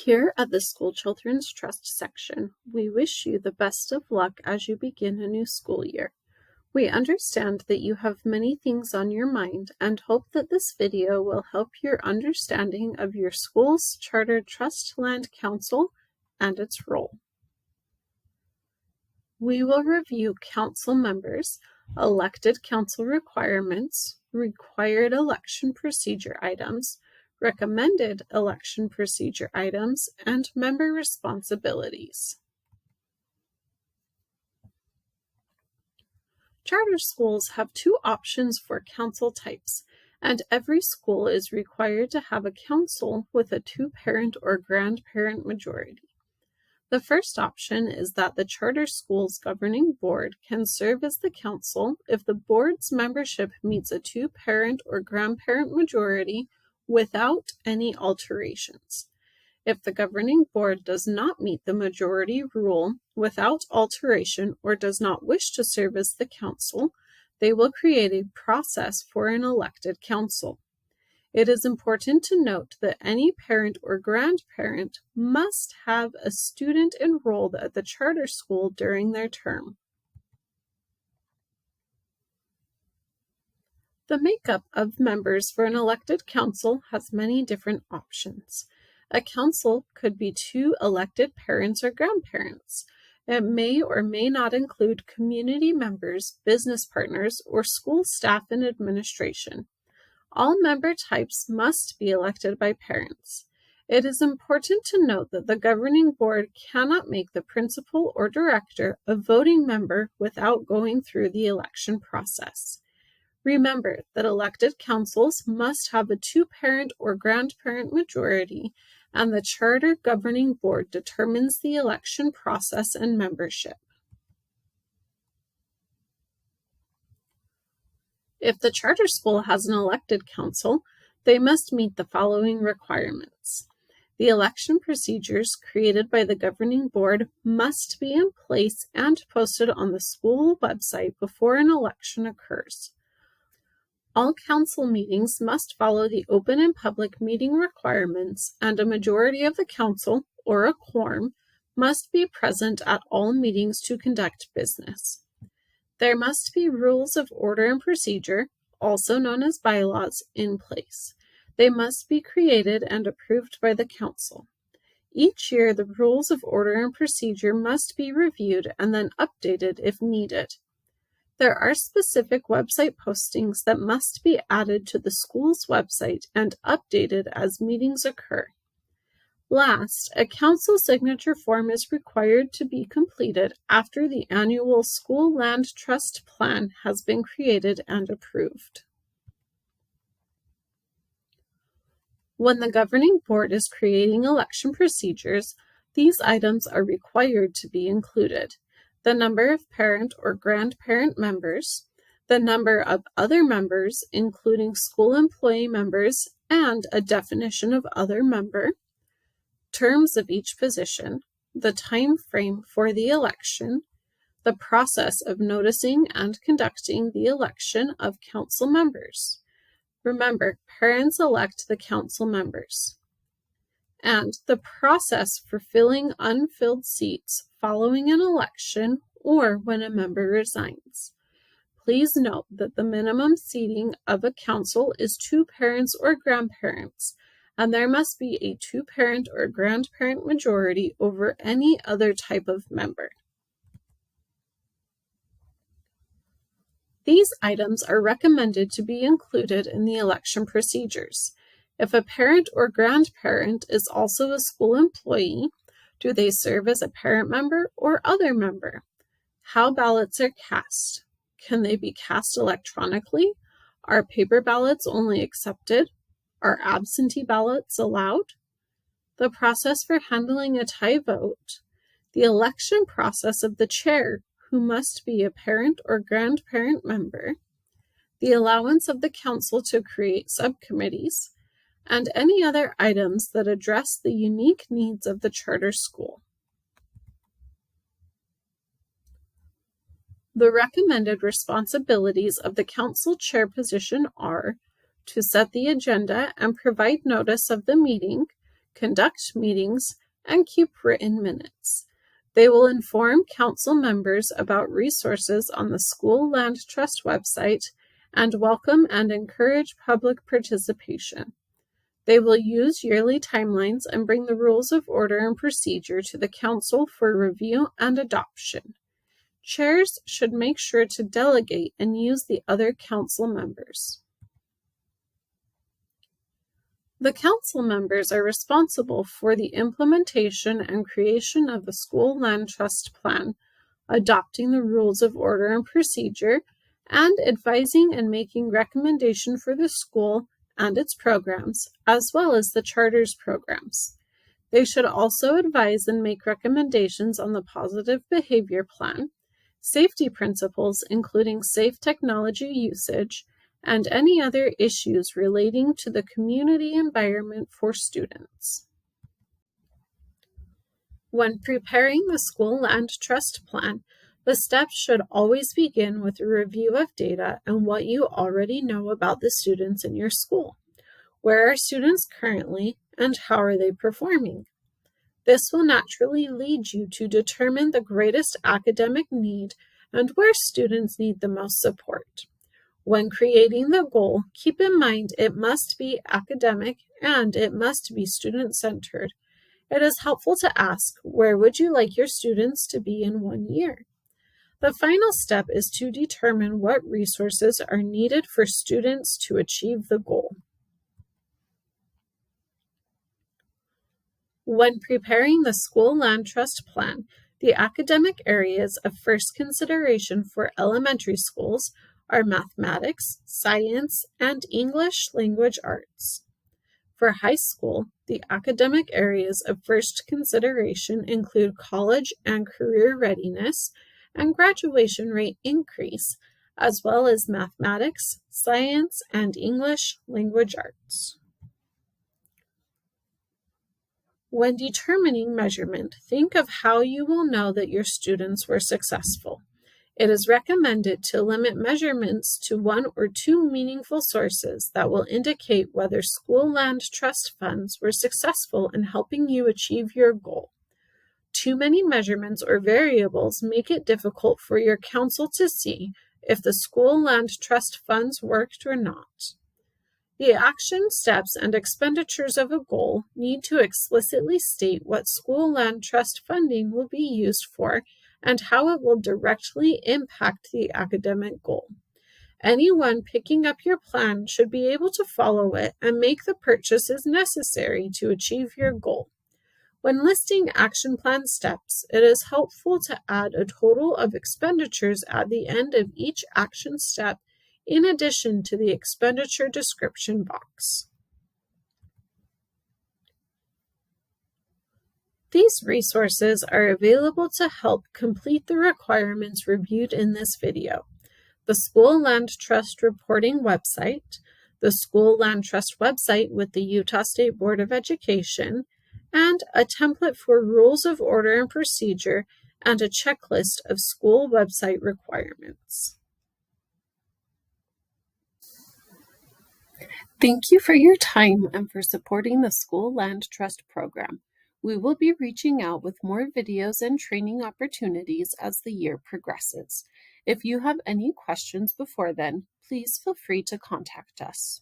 Here at the School Children's Trust section, we wish you the best of luck as you begin a new school year. We understand that you have many things on your mind and hope that this video will help your understanding of your school's Charter Trust Land Council and its role. We will review council members, elected council requirements, required election procedure items, recommended election procedure items, and member responsibilities. Charter schools have two options for council types, and every school is required to have a council with a two-parent or grandparent majority. The first option is that the charter school's governing board can serve as the council if the board's membership meets a two-parent or grandparent majority without any alterations. If the governing board does not meet the majority rule without alteration or does not wish to serve as the council, they will create a process for an elected council. It is important to note that any parent or grandparent must have a student enrolled at the charter school during their term. The makeup of members for an elected council has many different options. A council could be two elected parents or grandparents. It may or may not include community members, business partners, or school staff and administration. All member types must be elected by parents. It is important to note that the governing board cannot make the principal or director a voting member without going through the election process. Remember that elected councils must have a two-parent or grandparent majority, and the charter governing board determines the election process and membership. If the charter school has an elected council, they must meet the following requirements. The election procedures created by the governing board must be in place and posted on the school website before an election occurs. All council meetings must follow the open and public meeting requirements, and a majority of the council, or a quorum, must be present at all meetings to conduct business. There must be rules of order and procedure, also known as bylaws, in place. They must be created and approved by the council. Each year, the rules of order and procedure must be reviewed and then updated if needed. There are specific website postings that must be added to the school's website and updated as meetings occur. Last, a council signature form is required to be completed after the annual school land trust plan has been created and approved. When the governing board is creating election procedures, these items are required to be included: the number of parent or grandparent members, the number of other members, including school employee members, and a definition of other member, terms of each position, the time frame for the election, the process of noticing and conducting the election of council members. Remember, parents elect the council members. And the process for filling unfilled seats following an election or when a member resigns. Please note that the minimum seating of a council is two parents or grandparents, and there must be a two-parent or grandparent majority over any other type of member. These items are recommended to be included in the election procedures. If a parent or grandparent is also a school employee, do they serve as a parent member or other member? How ballots are cast. Can they be cast electronically? Are paper ballots only accepted? Are absentee ballots allowed? The process for handling a tie vote. The election process of the chair, who must be a parent or grandparent member. The allowance of the council to create subcommittees, and any other items that address the unique needs of the charter school. The recommended responsibilities of the council chair position are to set the agenda and provide notice of the meeting, conduct meetings, and keep written minutes. They will inform council members about resources on the School Land Trust website and welcome and encourage public participation. They will use yearly timelines and bring the rules of order and procedure to the council for review and adoption. Chairs should make sure to delegate and use the other council members. The council members are responsible for the implementation and creation of the School Land Trust Plan, adopting the rules of order and procedure, and advising and making recommendation for the school and its programs, as well as the charter's programs. They should also advise and make recommendations on the positive behavior plan, safety principles including safe technology usage, and any other issues relating to the community environment for students. When preparing the School Land Trust Plan, the steps should always begin with a review of data and what you already know about the students in your school. Where are students currently, and how are they performing? This will naturally lead you to determine the greatest academic need and where students need the most support. When creating the goal, keep in mind it must be academic and it must be student-centered. It is helpful to ask, where would you like your students to be in 1 year? The final step is to determine what resources are needed for students to achieve the goal. When preparing the School Land Trust Plan, the academic areas of first consideration for elementary schools are mathematics, science, and English language arts. For high school, the academic areas of first consideration include college and career readiness and graduation rate increase, as well as mathematics, science, and English language arts. When determining measurement, think of how you will know that your students were successful. It is recommended to limit measurements to 1 or 2 meaningful sources that will indicate whether School Land Trust funds were successful in helping you achieve your goal. Too many measurements or variables make it difficult for your council to see if the School Land Trust funds worked or not. The action steps and expenditures of a goal need to explicitly state what School Land Trust funding will be used for and how it will directly impact the academic goal. Anyone picking up your plan should be able to follow it and make the purchases necessary to achieve your goal. When listing action plan steps, it is helpful to add a total of expenditures at the end of each action step in addition to the expenditure description box. These resources are available to help complete the requirements reviewed in this video. The School Land Trust Reporting website, the School Land Trust website with the Utah State Board of Education, and a template for rules of order and procedure and a checklist of school website requirements. Thank you for your time and for supporting the School Land Trust program. We will be reaching out with more videos and training opportunities as the year progresses. If you have any questions before then, please feel free to contact us.